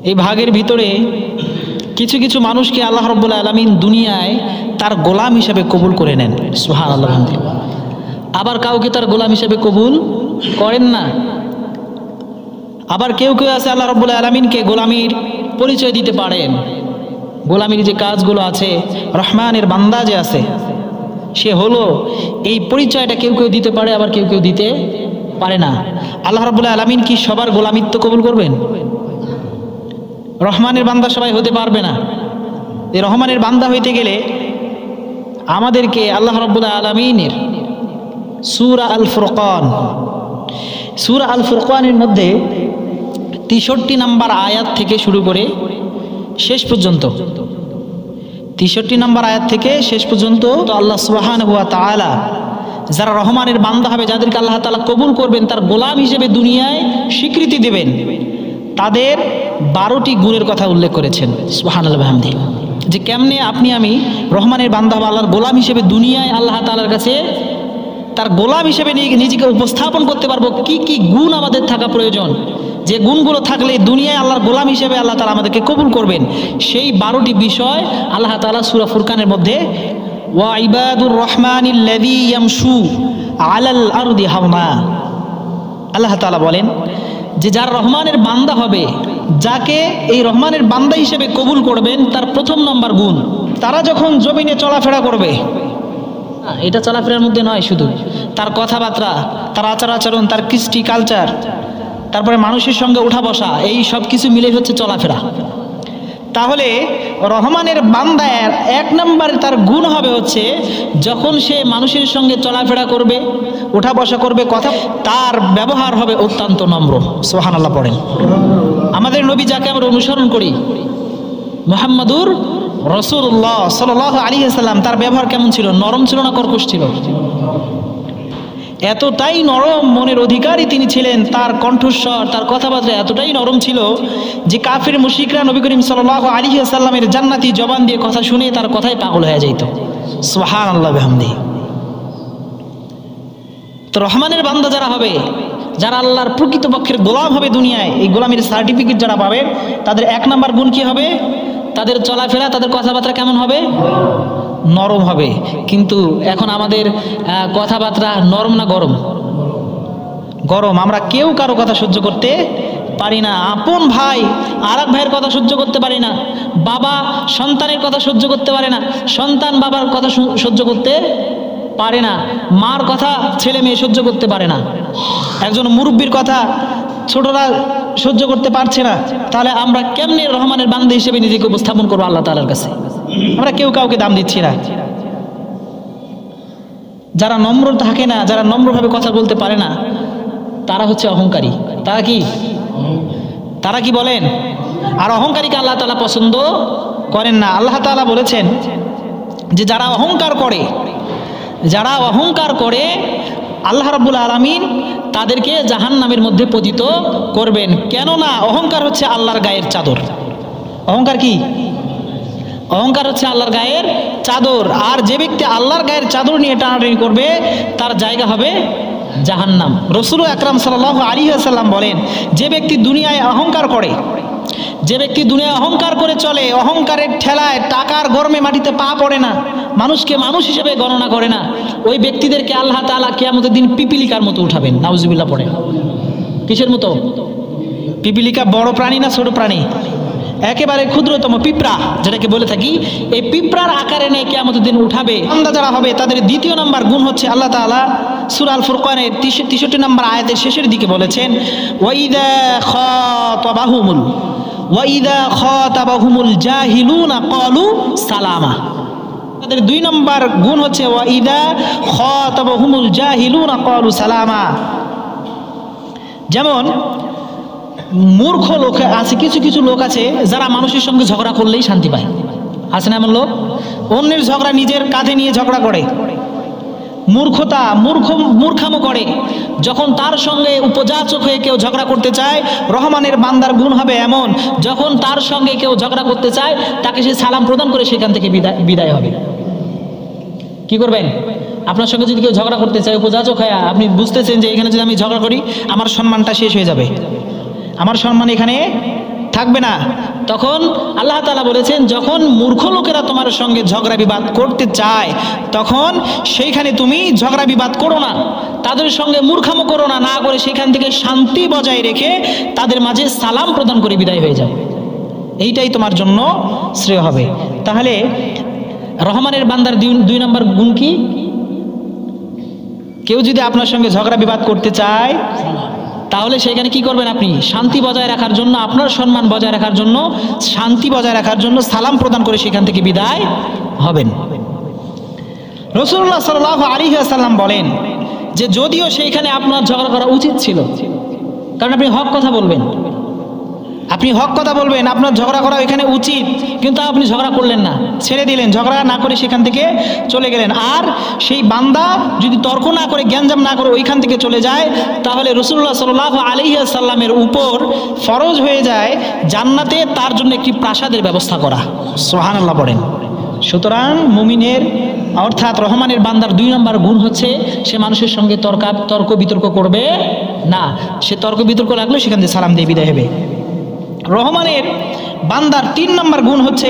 এই ভাগের ভিতরে কিছু কিছু মানুষকে আল্লাহ রাব্বুল আলামিন দুনিয়ায় তার গোলাম হিসেবে কবুল করে নেন, সুবহানাল্লাহ। আবার কাউকে তার গোলাম হিসেবে কবুল করেন না। আবার কেউ কেউ আছে আল্লাহ রাব্বুল আলামিনকে গোলামির পরিচয় দিতে পারেন। গোলামির যে কাজগুলো আছে, রহমানের বান্দা যে আছে সে হলো, এই পরিচয়টা কেউ কেউ দিতে পারে, আবার কেউ কেউ দিতে পারে না। আল্লাহ রাব্বুল আলামিন কি সবার গোলামিত্ব কবুল করবেন? রহমানের বান্দা সবাই হতে পারবে না। এই রহমানের বান্দা হইতে গেলে আমাদেরকে আল্লাহ রাব্বুল আলামিনের সূরা আল ফুরকান, সূরা আল ফুরকানের মধ্যে 63 নম্বর আয়াত থেকে শুরু করে শেষ পর্যন্ত, 63 নম্বর আয়াত থেকে শেষ পর্যন্ত তো আল্লাহ সুবহানাহু ওয়া তাআলা যারা রহমানের বান্দা হবে, যাদেরকে আল্লাহ তাআলা কবুল করবেন, তার গোলাম হিসেবে দুনিয়ায় স্বীকৃতি দেবেন, তাদের 12টি গুণের কথা উল্লেখ করেছেন, সুবহানাল্লাহ বিহামদিহি। যে কেমনে আপনি আমি রহমানের বান্দা হব, আল্লাহর গোলাম হিসেবে দুনিয়ায় আল্লাহ তাআলার কাছে তার গোলাম হিসেবে নিজেকে উপস্থাপন করতে পারবো, কি কি গুণ আমাদের থাকা প্রয়োজন, যে গুণগুলো থাকলে দুনিয়ায় আল্লাহর গোলাম হিসেবে আল্লাহ তাআলা আমাদেরকে কবুল করবেন, সেই 12টি বিষয় আল্লাহ তাআলা সূরা ফুরকানের মধ্যে ওয়া ইবাদুর রহমানিল্লাযী ইয়ামশু আলাল আরদি হাওনা, আল্লাহ তাআলা বলেন যে যার রহমানের বান্দা হবে, যাকে এই রহমানের বান্দা হিসেবে কবুল করবেন, তার প্রথম নম্বর গুণ, তারা যখন জমিনে চলাফেরা করবে, এটা চলাফেরার মধ্যে নয়, শুধু তার কথাবার্তা, তার আচার আচরণ, তার কৃষ্টি কালচার, তারপরে মানুষের সঙ্গে উঠা বসা, এই সব কিছু মিলে হচ্ছে চলাফেরা। তাহলে রহমানের বান্দার 1 নম্বরে তার গুণ হবে হচ্ছে যখন সে মানুষের সঙ্গে চলাফেরা করবে, উঠা বসা করবে, কথা, তার ব্যবহার হবে অত্যন্ত নম্র। সুবহানাল্লাহ পড়েন। আমাদের নবী যাকে আমরা অনুসরণ করি, মুহাম্মাদুর রাসূলুল্লাহ সাল্লাল্লাহু আলাইহি ওয়াসাল্লাম, তার ব্যবহার কেমন ছিল? নরম ছিল না কর্কশ ছিল? এতটাই নরম মনের অধিকারী তিনি ছিলেন, তার কণ্ঠস্বর, তার কথাবার্তা এতটাই নরম ছিল যে কাফির মুশরিকরা নবী করিম সাল্লাল্লাহু আলাইহি ওয়াসাল্লামের জান্নাতি জবান দিয়ে কথা শুনে তার কথায় পাগল হয়ে যেত। সুবহানাল্লাহ বিহামদিহি। তো রহমানের বান্দা যারা হবে, যারা আল্লাহর প্রকৃতপক্ষের গোলাম হবে দুনিয়ায়, এই গোলামের সার্টিফিকেট যারা পাবে, তাদের 1 নম্বর গুণ কি হবে? তাদের চলাফেরা, তাদের কথাবার্তা কেমন হবে? নরম হবে। কিন্তু এখন আমাদের কথাবার্তা নরম না গরম? গরম। আমরা কেউ কারো কথা সহ্য করতে পারি না। আপন ভাই আর এক ভাইয়ের কথা সহ্য করতে পারি না, বাবা সন্তানের কথা সহ্য করতে পারে না, সন্তান বাবার কথা সহ্য করতে পারে না, মার কথা ছেলে মেয়ে সহ্য করতে পারে না, একজন মুরব্বির কথা ছোটরা সহ্য করতে পারছে না। তাহলে আমরা কেমনে রহমানের বান্দা হিসেবে নিজেকে উপস্থাপন করবো আল্লাহ তাআলার কাছে? আমরা কেউ কাউকে দাম দিচ্ছি না। যারা নম্র থাকে না, যারা নম্রভাবে কথা বলতে পারে না, তারা হচ্ছে অহংকারী। তারা কি? তারা কি বলেন? আর অহংকারীকে আল্লাহ তাআলা পছন্দ করেন না। আল্লাহ তাআলা বলেছেন যে যারা অহংকার করে, যারা অহংকার করে, আল্লাহ রাব্বুল আলামিন তাদেরকে জাহান্নামের মধ্যে পতিত করবেন। কেননা অহংকার হচ্ছে আল্লাহর গায়ের চাদর। অহংকার কি? অহংকার হচ্ছে আল্লাহর গায়ের চাদর। আর যে ব্যক্তি আল্লাহর গায়ের চাদর নিয়ে টানাটানি করবে, তার জায়গা হবে জাহান্নাম। রাসূল আকরাম সাল্লাল্লাহু আলাইহি ওয়াসাল্লাম বলেন, যে ব্যক্তি দুনিয়ায় অহংকার করে, যে ব্যক্তি দুনিয়ায় অহংকার করে চলে, অহংকারের ঠেলায় টাকার গরমে মাটিতে পা পড়ে না, মানুষকে মানুষ হিসেবে গণনা করে না, ওই ব্যক্তিদেরকে আল্লাহ তাআলা কিয়ামতের দিন পিপিলিকার মতো উঠাবেন। নাউজুবিল্লাহ পড়ে। কিসের মতো? পিপিলিকা বড় প্রাণী না ছোট প্রাণী? একেবারে ক্ষুদ্রতম পিঁপড়া যেটাকে বলে থাকি, এই পিঁপড়ার আকারে নিয়ে কিয়ামতের দিন উঠাবে। বান্দা যারা হবে তাদের 2 নম্বর গুণ হচ্ছে আল্লাহ তাআলা সূরা আল ফুরকানের 63 নম্বর আয়াতের শেষের দিকে বলেছেন, ওয়াইদা খাতাবাহুমুল জাহিলুনা ক্বালু সালামা। তাদের 2 নম্বর গুণ হচ্ছে ওয়াইদা খাতাবাহুমুল জাহিলুনা ক্বালু সালামা। যেমন মূর্খ লোক আছে, কিছু কিছু লোক আছে যারা মানুষের সঙ্গে ঝগড়া করলেই শান্তি পায়। আছে না এমন লোক? অন্যের ঝগড়া নিজের কাঁধে নিয়ে ঝগড়া করে, মূর্খামো করে। যখন তার সঙ্গে উপযাচক হয়ে কেউ ঝগড়া করতে চায়, রহমানের বান্দার গুণ হবে এমন, যখন তার সঙ্গে কেউ ঝগড়া করতে চায়, তাকে সে সালাম প্রদান করে সেখান থেকে বিদায় হবে। কি করবেন? আপনার সঙ্গে যদি কেউ ঝগড়া করতে চায়, উপযাচক হয়ে, আপনি বুঝতেছেন যে এখানে যদি আমি ঝগড়া করি আমার সম্মানটা শেষ হয়ে যাবে, আমার সম্মান এখানে থাকবে না। তখন আল্লাহ তাআলা বলেছেন, যখন মূর্খ লোকেরা তোমার সঙ্গে ঝগড়া বিবাদ করতে চায় তখন সেইখানে তুমি ঝগড়া বিবাদ করো না, তাদের সঙ্গে মূর্খামো করো না, না করে সেখান থেকে শান্তি বজায় রেখে তাদের মাঝে সালাম প্রদান করে বিদায় হয়ে যাও, এইটাই তোমার জন্য শ্রেয় হবে। তাহলে রহমানের বান্দার 2 নম্বর গুণ কি? কেউ যদি আপনার সঙ্গে ঝগড়া বিবাদ করতে চায় তাহলে সেখানে কি করবেন? আপনি শান্তি বজায় রাখার জন্য, আপনার সম্মান বজায় রাখার জন্য, শান্তি বজায় রাখার জন্য সালাম প্রদান করে সেখান থেকে বিদায় হবেন। রাসূলুল্লাহ সাল্লাল্লাহু আলাইহি ওয়াসাল্লাম বলেন যে যদিও সেইখানে আপনার ঝগড়া করা উচিত ছিল, কারণ আপনি হক কথা বলবেন, আপনার ঝগড়া করা এখানে উচিত, কিন্তু আপনি ঝগড়া করলেন না, ছেড়ে দিলেন, ঝগড়া না করে সেখান থেকে চলে গেলেন। আর সেই বান্দা যদি তর্ক না করে, জ্ঞানজাম না করে ওইখান থেকে চলে যায়, তাহলে রাসূলুল্লাহ সাল্লাল্লাহু আলাইহি ওয়াসাল্লামের উপর ফরজ হয়ে যায় জান্নাতে তার জন্য একটি প্রাসাদের ব্যবস্থা করা। সুবহানাল্লাহ পড়েন। সুতরাং মুমিনের অর্থাৎ রহমানের বান্দার 2 নম্বর গুণ হচ্ছে সে মানুষের সঙ্গে তর্ক বিতর্ক করবে না। সে তর্ক বিতর্ক লাগলে সেখান থেকে সালাম দিয়ে বিদায় হবে। রহমানের বান্দার 3 নম্বর গুণ হচ্ছে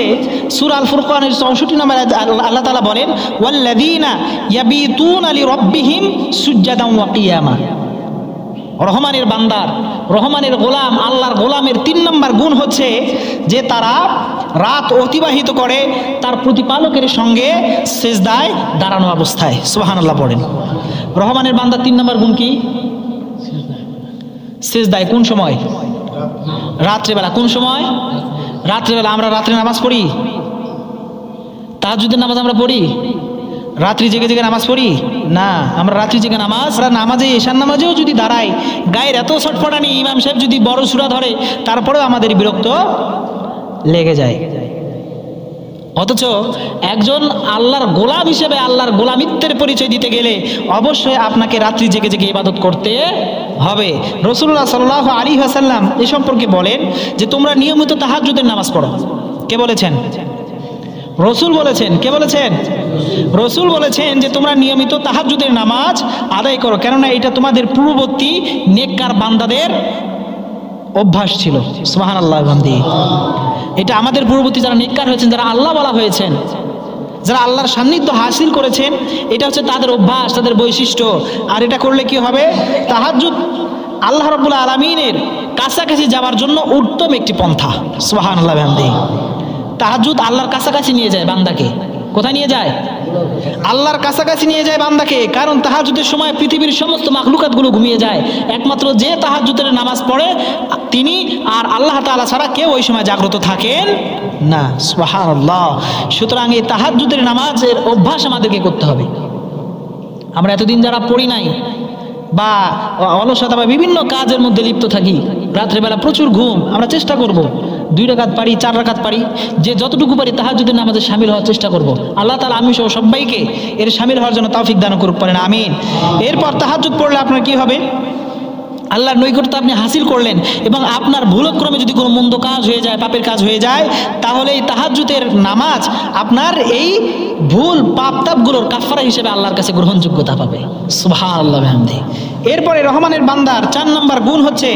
সূরা আল ফুরকানের 64 নম্বর আয়াতে আল্লাহ তাআলা বলেন, ওয়াল্লাযীনা ইয়াবিতুনা লিরাব্বিহিম সুজদান ওয়া কিয়ামা। রহমানের বান্দার, রহমানের গোলাম, আল্লাহর গোলামের 3 নম্বর গুণ হচ্ছে যে তারা রাত অতিবাহিত করে তার প্রতিপালকের সঙ্গে সিজদায় দাঁড়ানো অবস্থায়। সুবহানাল্লাহ পড়েন। রহমানের বান্দার 3 নম্বর গুণ কি? সিজদায়। কোন সময়? রাত্রেবেলা। কোন সময়? রাত্রেবেলা। আমরা রাত্রে নামাজ পড়ি, তাহাজ্জুদের নামাজ আমরা পড়ি, রাত্রি জেগে জেগে নামাজ পড়ি না। আমরা রাত্রি জেগে নামাজে এশার নামাজেও যদি দাঁড়াই, গায়ের এত ছটফটানি, ইমাম সাহেব যদি বড় সূরা ধরে তারপরেও আমাদের বিরক্ত লেগে যায়। অথচ একজন আল্লাহর গোলাম হিসেবে আল্লাহর গোলামিত্বের পরিচয় দিতে গেলে অবশ্যই আপনাকে রাত্রি জেগে জেগে ইবাদত করতে হবে। রাসূলুল্লাহ সাল্লাল্লাহু আলাইহি ওয়াসাল্লাম এ সম্পর্কে বলেন যে তোমরা নিয়মিত তাহাজ্জুদের নামাজ পড়ো। কে বলেছেন? রসুল বলেছেন। কে বলেছেন? রসুল বলেছেন যে তোমরা নিয়মিত তাহাজ্জুদের নামাজ আদায় করো, কেননা এটা তোমাদের পূর্ববর্তী নেককার বান্দাদের অভ্যাস ছিল। সুবহানাল্লাহ। এটা আমাদের পূর্ববর্তী যারা নেককার হয়েছেন, যারা আল্লাহ বলা হয়েছেন, যারা আল্লাহর সান্নিধ্য হাসিল করেছেন, এটা হচ্ছে তাদের অভ্যাস, তাদের বৈশিষ্ট্য। আর এটা করলে কি হবে? তাহাজ্জুদ আল্লাহ রাব্বুল আলামিনের কাছাকাছি যাওয়ার জন্য উত্তম একটি পন্থা। সুবহানাল্লাহ। তাহাজ্জুদ আল্লাহর কাছাকাছি নিয়ে যায় বান্দাকে। কোথায় নিয়ে যায়? আল্লাহর কাছাকাছি নিয়ে যায় বান্দাকে। কারণ তাহাজ্জুদের সময় পৃথিবীর সমস্ত মাখলুকাতগুলো ঘুমিয়ে যায়, একমাত্র যে তাহাজ্জুদের নামাজ পড়ে তিনি আর আল্লাহ তাআলা ছাড়া কেউ ওই সময় জাগ্রত থাকেন না। সুবহানাল্লাহ। সুতরাং এই তাহাজ্জুদের নামাজের অভ্যাস আমাদেরকে করতে হবে। আমরা এতদিন যারা পড়ি নাই বা অলসতা বা বিভিন্ন কাজের মধ্যে লিপ্ত থাকি, রাত্রেবেলা প্রচুর ঘুম, আমরা চেষ্টা করব 2 রাকাত পারি, 4 রাকাত পারি, যে যতটুকু পারি তাহাজ্জুদের নামাজে শামিল হওয়ার চেষ্টা করব। আল্লাহ তাআলা আমি সহ সবাইকে এর শামিল হওয়ার জন্য তৌফিক দান করুক, পড়েন আমিন। এরপর তাহাজ্জুদ পড়লে আপনার কি হবে? আল্লাহর নৈকট্য আপনি হাসিল করলেন, এবং আপনার ভুলক্রমে যদি কোনো মন্দ কাজ হয়ে যায়, পাপের কাজ হয়ে যায়, তাহলে এই তাহাজ্জুদের নামাজ আপনার এই ভুল পাপ তাপগুলোর কাফারা হিসেবে আল্লাহর কাছে গ্রহণযোগ্যতা পাবে। সুবহানাল্লাহ বিহামদিহি। এরপরে রহমানের বান্দার 4 নম্বর গুণ হচ্ছে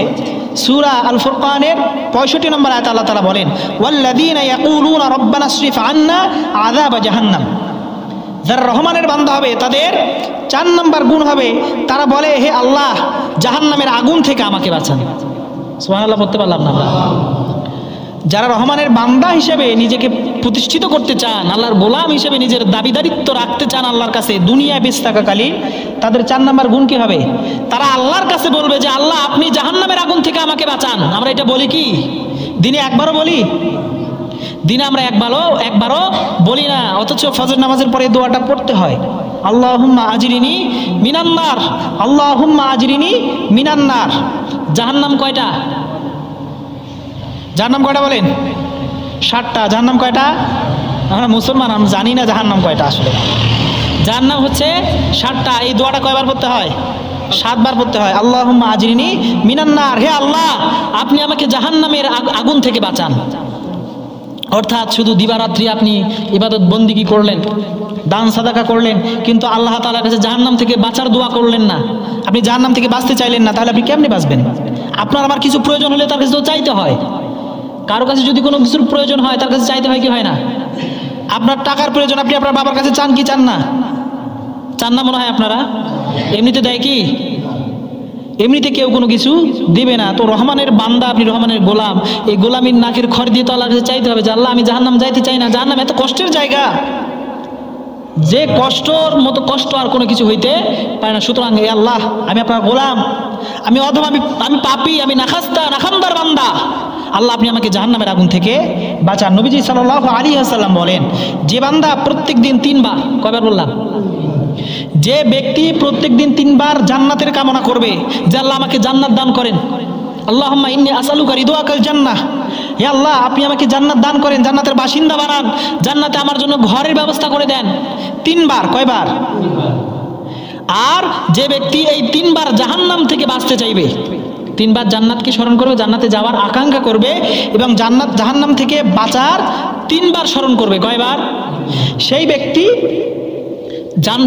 সূরা আল ফুরকানের 65 নম্বর আয়াতে আল্লাহ তাআলা বলেন, ওয়াল্লাযীনা ইয়াকুলুনা রাব্বানা ইসরিফ আন্না আযাবা জাহান্নাম। যারা রহমানের বান্দা হবে তাদের 4 নম্বর গুণ হবে, তারা বলে, হে আল্লাহ, জাহান্নামের আগুন থেকে আমাকে বাঁচান। সুবহানাল্লাহ পড়তে পারলাম না। যারা রহমানের বান্দা হিসেবে নিজেকে প্রতিষ্ঠিত করতে চান, আল্লাহর গোলাম হিসেবে নিজের দাবিদারিত্ব রাখতে চান আল্লাহর কাছে দুনিয়ায় বেঁচে থাকাকালীন, তাদের 4 নম্বর গুণ কি হবে? তারা আল্লাহর কাছে বলবে যে আল্লাহ আপনি জাহান্নামের আগুন থেকে আমাকে বাঁচান। আমরা এটা বলি কি? দিনে একবারও বলি? দিনে আমরা একবারও বলি না, অথচ ফজর নামাজের পরে দোয়াটা পড়তে হয়। আল্লাহুম্মা আজিরিনি মিনান্নার, আল্লাহুম্মা আজিরিনি মিনান্নার। জাহান্নাম কয়টা? জাহান্নাম কয়টা বলেন? 7টা। জাহান্নাম কয়টা? আমরা মুসলমান, আমরা জানি না জাহান্নাম কয়টা। আসলে জাহান্নাম হচ্ছে 7টা। এই দোয়াটা কয়বার পড়তে হয়? 7 বার পড়তে হয়। আল্লাহুম্মা আজিরিনি মিনান্নার, হে আল্লাহ আপনি আমাকে জাহান্নামের আগুন থেকে বাঁচান। অর্থাৎ শুধু দিবারাত্রি আপনি ইবাদত বন্দিগি করলেন, দান সাদাকা করলেন, কিন্তু আল্লাহ তাআলার কাছে জাহান্নাম থেকে বাঁচার দোয়া করলেন না। আপনি জাহান্নাম থেকে বাঁচতে চাইলেন না, তাহলে আপনি কেমনে বাঁচবেন? আপনার আবার কিছু প্রয়োজন হলে তার কাছে তো চাইতে হয়। কারো কাছে যদি কোনো কিছুর প্রয়োজন হয় তার কাছে চাইতে হয় কি হয় না? আপনার টাকার প্রয়োজন, আপনি আপনার বাবার কাছে চান কি চান না? চান না মনে হয় আপনারা? এমনিতে দেয় কি? এমনিতে কেউ কোনো কিছু দিবে না। তো রহমানের বান্দা, আপনি রহমানের গোলাম, এই গোলামীর নাকের খড় দিয়ে তো আল্লাহর কাছে চাইতে হবে যে আল্লাহ আমি জাহান্নাম যাইতে চাই না, জাহান্নাম এত কষ্টের জায়গা, যে কষ্টর মতো কষ্ট আর কোনো কিছু হইতে পারে না। সুতরাং এ আল্লাহ, আমি আপনার গোলাম, আমি অধম, আমি পাপী, আমি নাখান্দার বান্দা, আল্লাহ আপনি আমাকে জাহান্নামের আগুন থেকে বাঁচান। নবীজি সাল্লাল্লাহু আলাইহি ওয়াসাল্লাম বলেন, যে বান্দা প্রত্যেক দিন 3 বার, কয়বার বললাম? যে ব্যক্তি প্রত্যেক দিন 3 বার জান্নাতের কামনা করবে যে আল্লাহ আমাকে জান্নাত দান করেন, আল্লাহুম্মা ইন্নী আসআলুকা রিদওয়াকাল জান্নাহ, হে আল্লাহ আপনি আমাকে জান্নাত দান করেন, জান্নাতের বাসিন্দা বানান, জান্নাতে আমার জন্য ঘরের ব্যবস্থা করে দেন। 3 বার, কয়বার? আর যে ব্যক্তি এই 3 বার জাহান্নাম থেকে বাঁচতে চাইবে, 3 বার জান্নাতকে স্মরণ করবে, জান্নাতে যাওয়ার আকাঙ্ক্ষা করবে এবং জাহান্নাম থেকে বাঁচার 3 বার স্মরণ করবে, কয়বার? সেই ব্যক্তি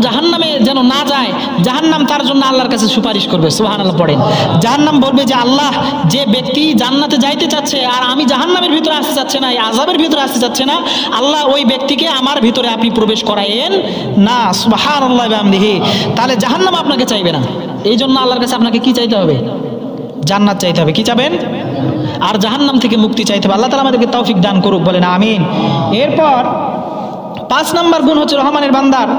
জাহান্নামে যেন না যায়, জাহান্নাম তার জন্য আল্লাহর কাছে সুপারিশ করবে। সুবহানাল্লাহ পড়েন। জাহান্নাম বলবে যে আল্লাহ, যে ব্যক্তি জান্নাতে যাইতে চাচ্ছে আর আমি জাহান্নামের ভিতরে আসতে চাচ্ছে না, এই আযাবের ভিতরে আসতে চাচ্ছে না, আল্লাহ ওই ব্যক্তিকে আমার ভিতরে আপনি প্রবেশ করায়েন না। সুবহানাল্লাহ বিহামদিহি। তাহলে জাহান্নাম আপনাকে চাইবে না। এই জন্য আল্লাহর কাছে আপনাকে কি চাইতে হবে? জান্নাত চাইতে হবে। কি চাবেন? আর জাহান্নাম থেকে মুক্তি চাইতে হবে। আল্লাহ তাআলা আমাদেরকে তৌফিক দান করুক, বলেন আমিন। এরপর 5 নম্বর গুণ হচ্ছে রহমানের বান্দার।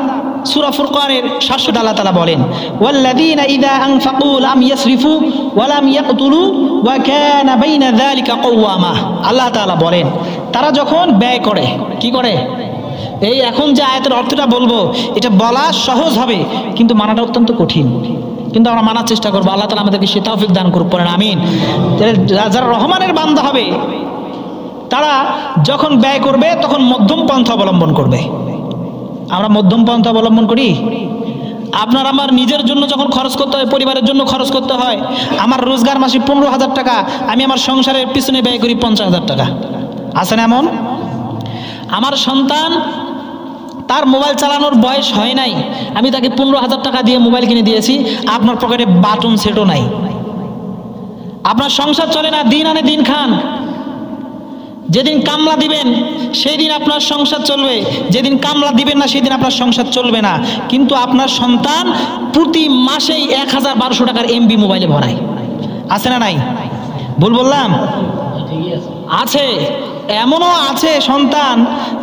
সূরা ফুরকানের 700 আল্লাহ তাআলা বলেন, ওয়াল্লাযীনা ইযা আনফাকু লাম ইয়াসরিফু ওয়া লাম ইয়াকতুলু ওয়া কানা বাইনা যালিকা কওয়ামা। আল্লাহ তাআলা বলেন, তারা যখন ব্যয় করে, কি করে? এই এখন যে আয়াতের অর্থটা বলবো, এটা বলা সহজ হবে কিন্তু মানাটা অত্যন্ত কঠিন, কিন্তু আমরা মানার চেষ্টা করবো। আল্লাহ তাআলা আমাদেরকে সে তৌফিক দান করুক, পড়েন আমিন। যারা রহমানের বান্দা হবে তারা যখন ব্যয় করবে তখন মধ্যম পন্থা অবলম্বন করবে। আমরা মধ্যম পন্থা অবলম্বন করি। আপনার আমার নিজের জন্য যখন খরচ করতে হয়, পরিবারের জন্য খরচ করতে হয়, আমার রোজগার মাসে 15,000 টাকা, আমি আমার সংসারের পিছনে ব্যয় করি 50,000 টাকা। আছে না এমন? আমার সন্তান, তার মোবাইল চালানোর বয়স হয় নাই, আমি তাকে 15,000 টাকা দিয়ে মোবাইল কিনে দিয়েছি, আপনার পকেটে বাটন সেটও নাই। আপনার সংসার চলে না, দিন আনে দিন খান। যেদিন কামলা দিবেন সেই দিন আপনার সংসার চলবে, যেদিন কামলা দিবেন না সেদিন আপনার সংসার চলবে না। কিন্তু আপনার সন্তান প্রতি মাসেই 1,1200 টাকার এমবি মোবাইলে ভরায়। আছে না নাই? ভুল বললাম? আছে। এমনও আছে সন্তান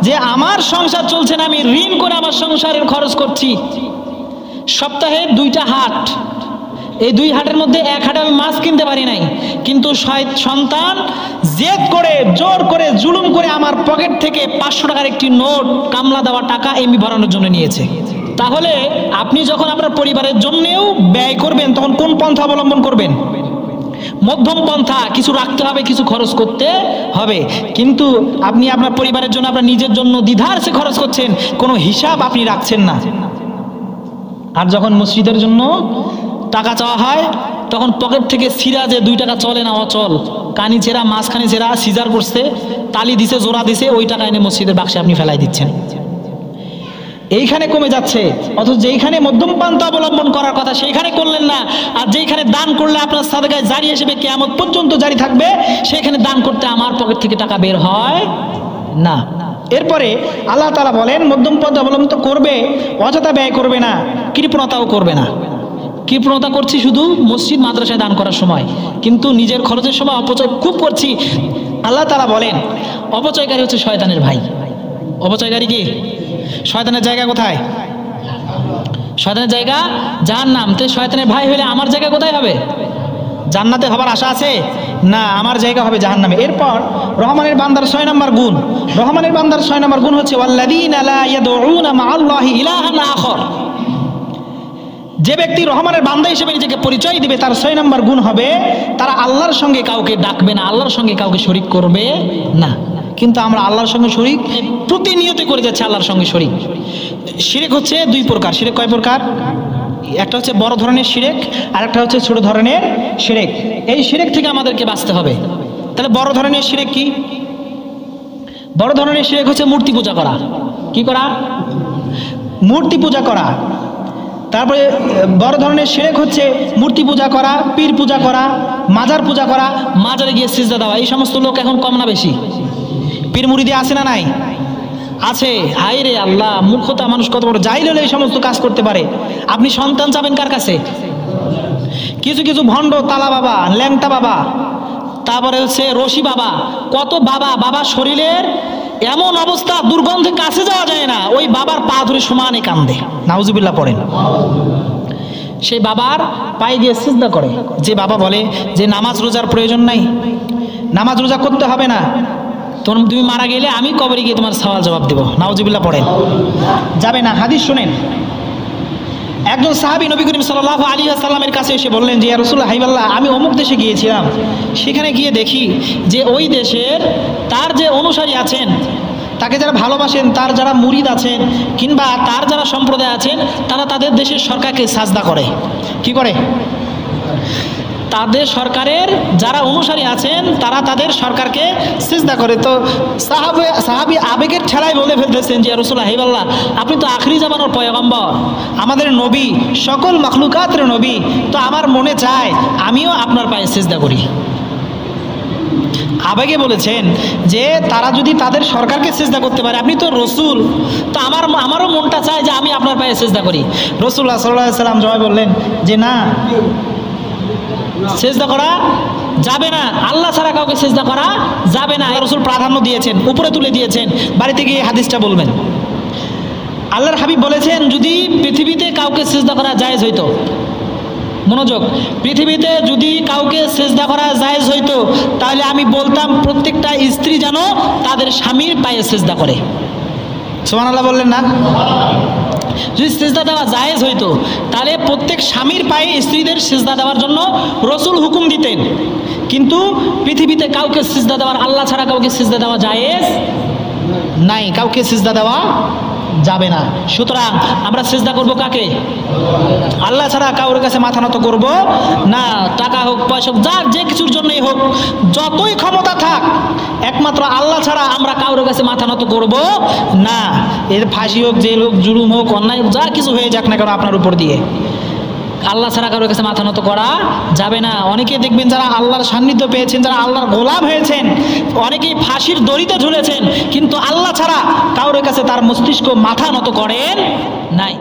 যে আমার সংসার চলছে না, আমি ঋণ করে আমার সংসারের খরচ করছি। সপ্তাহে 2টা হাট, এই 2 হাটের মধ্যে 1 হাটে আমি মাছ কিনতে পারি নাই, কিন্তু সন্তান জেদ করে, জোর করে, জুলুম করে আমার পকেট থেকে 500 টাকার একটি নোট, কামলা দেওয়া টাকা এমবি ভরানোর জন্য নিয়েছে। তাহলে আপনি যখন আপনার পরিবারের জন্যও ব্যয় করবেন তখন কোন পন্থা অবলম্বন করবেন? মধ্যম পন্থা। কিছু রাখতে হবে, কিছু খরচ করতে হবে, কিন্তু আপনি আপনার পরিবারের জন্য, আপনার নিজের জন্য দ্বিধার সে খরচ করছেন, কোনো হিসাব আপনি রাখছেন না। আর যখন মসজিদের জন্য টাকা চাওয়া হয় তখন পকেট থেকে ছিঁড়া, যে 2 টাকা চলে না, অচল, কানি ছেঁড়া, মাঝখানে ছেঁড়া, সিজার করছে, তালি দিছে, জোড়া দিছে, ওই টাকা এনে মসজিদের বাক্সে আপনি ফেলাই দিচ্ছেন। এইখানে কমে যাচ্ছে, অথচ যেইখানে মধ্যম পন্থা অবলম্বন করার কথা সেইখানে করলেন না। আর যেইখানে দান করলে আপনার সাদকায়ে জারি হিসেবে কিয়ামত পর্যন্ত জারি থাকবে, সেইখানে দান করতে আমার পকেট থেকে টাকা বের হয় না। এরপরে আল্লাহ তাআলা বলেন, মধ্যম পন্থা অবলম্বন তো করবে, অযথা ব্যয় করবে না, কৃপণতাও করবে না। কৃপণতা করছি শুধু মসজিদ মাদ্রাসায় দান করার সময়, কিন্তু নিজের খরচের সময় অপচয় খুব করছি। আল্লাহ তাআলা বলেন, অপচয়কারী হচ্ছে শয়তানের ভাই। অপচয়কারী কি? শয়তানের জায়গা কোথায়? শয়তানের জায়গা জাহান্নাম। তো শয়তানের ভাই হলে আমার জায়গা কোথায় হবে? জান্নাতে হবার আশা আছে না, আমার জায়গা হবে জাহান্নামে। এরপর রহমানের বান্দার 6 নম্বর গুণ, রহমানের বান্দার 6 নম্বর গুণ হচ্ছে ওয়াল্লাযীনা লা ইয়াদউনা মা'আল্লাহি ইলাহান আখর। যে ব্যক্তি রহমানের বান্দা হিসেবে নিজেকে পরিচয় দিবে তার 6 নম্বর গুণ হবে তারা আল্লাহর সঙ্গে কাউকে ডাকবে না, আল্লাহর সঙ্গে কাউকে শরীক করবে না। কিন্তু আমরা আল্লাহর সঙ্গে শরীক প্রতিনিয়ত করে যাচ্ছি, আল্লাহর সঙ্গে শরীক। শিরক হচ্ছে 2 প্রকার। শিরক কয় প্রকার? একটা হচ্ছে বড় ধরনের শিরক, আর একটা হচ্ছে ছোট ধরনের শিরক। এই শিরক থেকে আমাদেরকে বাঁচতে হবে। তাহলে বড় ধরনের শিরক কি? বড় ধরনের শিরক হচ্ছে মূর্তি পূজা করা। কি করা? মূর্তি পূজা করা। তারপরে বড় ধরনের শিরক হচ্ছে মূর্তি পূজা করা, পীর পূজা করা, মাজার পূজা করা, মাজারে গিয়ে সিজদা দেওয়া। এই সমস্ত লোক এখন কম না বেশি? পীর মুরিদি আছে না নাই? আছে। হায় রে আল্লাহ, মূর্খতা, মানুষ কত বড় জাহিল হলে এই সমস্ত কাজ করতে পারে। আপনি সন্তান চাবেন কার কাছে? কিছু কিছু ভণ্ড তালা বাবা, ল্যাংটা বাবা, তারপরে হচ্ছে রশি বাবা, কত বাবা, বাবার শরীরের এমন অবস্থা, দুর্গন্ধে কাছে যাওয়া যায় না, ওই বাবার পা ধরে সমানে কান্দে, নাউজুবিল্লাহ পড়েন। সেই বাবার পায়ে দিয়ে সিজদা করে। যে বাবা বলে যে নামাজ রোজার প্রয়োজন নাই, নামাজ রোজা করতে হবে না, তুমি মারা গেলে আমি কবরে গিয়ে তোমার সওয়াল জবাব দেব, নাউজুবিল্লাহ পড়েন। যাবে না। হাদিস শুনেন, একজন সাহাবী নবী করিম সাল্লাল্লাহু আলাইহি ওয়াসাল্লামের কাছে এসে বললেন যে ইয়া রাসূলুল্লাহ, হাবিবাল্লাহ, আমি অমুক দেশে গিয়েছিলাম, সেখানে গিয়ে দেখি যে ওই দেশের তার যে অনুসারী আছেন, তাকে যারা ভালোবাসেন, তার যারা মুরিদ আছেন, কিংবা তার যারা সম্প্রদায় আছেন, তারা তাদের দেশের সরকারকে সাজদা করে। কি করে? তাদের সরকারের যারা অনুসারী আছেন তারা তাদের সরকারকে সিজদা করে। তো সাহাবী আবেগের ঠেলায় বলে ফেলতেছেন যে ইয়া রাসূলুল্লাহ, হাবিবাল্লাহ, আপনি তো আখিরি জামানার পয়গম্বর, আমাদের নবী, সকল মাখলুকাতের নবী, তো আমার মনে চায় আমিও আপনার পায়ে সিজদা করি। আবেগে বলেছেন যে তারা যদি তাদের সরকারকে সিজদা করতে পারে, আপনি তো রসুল, তো আমারও মনটা চায় যে আমি আপনার পায়ে সিজদা করি। রাসূলুল্লাহ সাল্লাল্লাহু আলাইহি ওয়াসাল্লাম জবাব বললেন যে না, সিজদা করা যাবে না, আল্লাহ ছাড়া কাউকে সিজদা করা যাবে না। রাসূল প্রাধান্য দিয়েছেন, উপরে তুলে দিয়েছেন। বাড়িতে গিয়ে হাদিসটা বলবেন। আল্লাহর হাবিব বলেছেন যদি পৃথিবীতে কাউকে সিজদা করা জায়েজ হইতো, মনোযোগ, পৃথিবীতে যদি কাউকে সিজদা করা জায়েজ হইতো, তাহলে আমি বলতাম প্রত্যেকটা স্ত্রী যেন তাদের স্বামীর পায়ে সিজদা করে। সুবহানাল্লাহ বললেন না? যদি সিজদা দেওয়া জায়েজ হইতো, তাহলে প্রত্যেক স্বামীর পায়ে স্ত্রীদের সিজদা দেওয়ার জন্য রসুল হুকুম দিতেন। কিন্তু পৃথিবীতে কাউকে সিজদা দেওয়ার, আল্লাহ ছাড়া কাউকে সিজদা দেওয়া জায়েজ নাই, কাউকে সিজদা দেওয়া যাবে না। সুতরাং আমরা সিজদা করব কাকে? আল্লাহ ছাড়া কাউর কাছে মাথা নত করব না। টাকা হোক, পয়সা হোক, যার যে কিছুর জন্যই হোক, যতই ক্ষমতা থাক, একমাত্র আল্লাহ ছাড়া আমরা কাউর কাছে মাথা নত করব না। এর ফাঁসি হোক, জেল হোক, জুলুম হোক, অন্যায় হোক, যা কিছু হয়ে যাক না কেন আপনার উপর দিয়ে, আল্লাহ ছাড়া কারোর কাছে মাথা নত করা যাবে না। অনেকে দেখবেন যারা আল্লাহর সান্নিধ্য পেয়েছেন, যারা আল্লাহর গোলাম হয়েছেন, অনেকেই ফাঁসির দড়িতে ঝুলেছেন, কিন্তু আল্লাহ ছাড়া কারোর কাছে তার মস্তিষ্ক মাথা নত করেন নাই।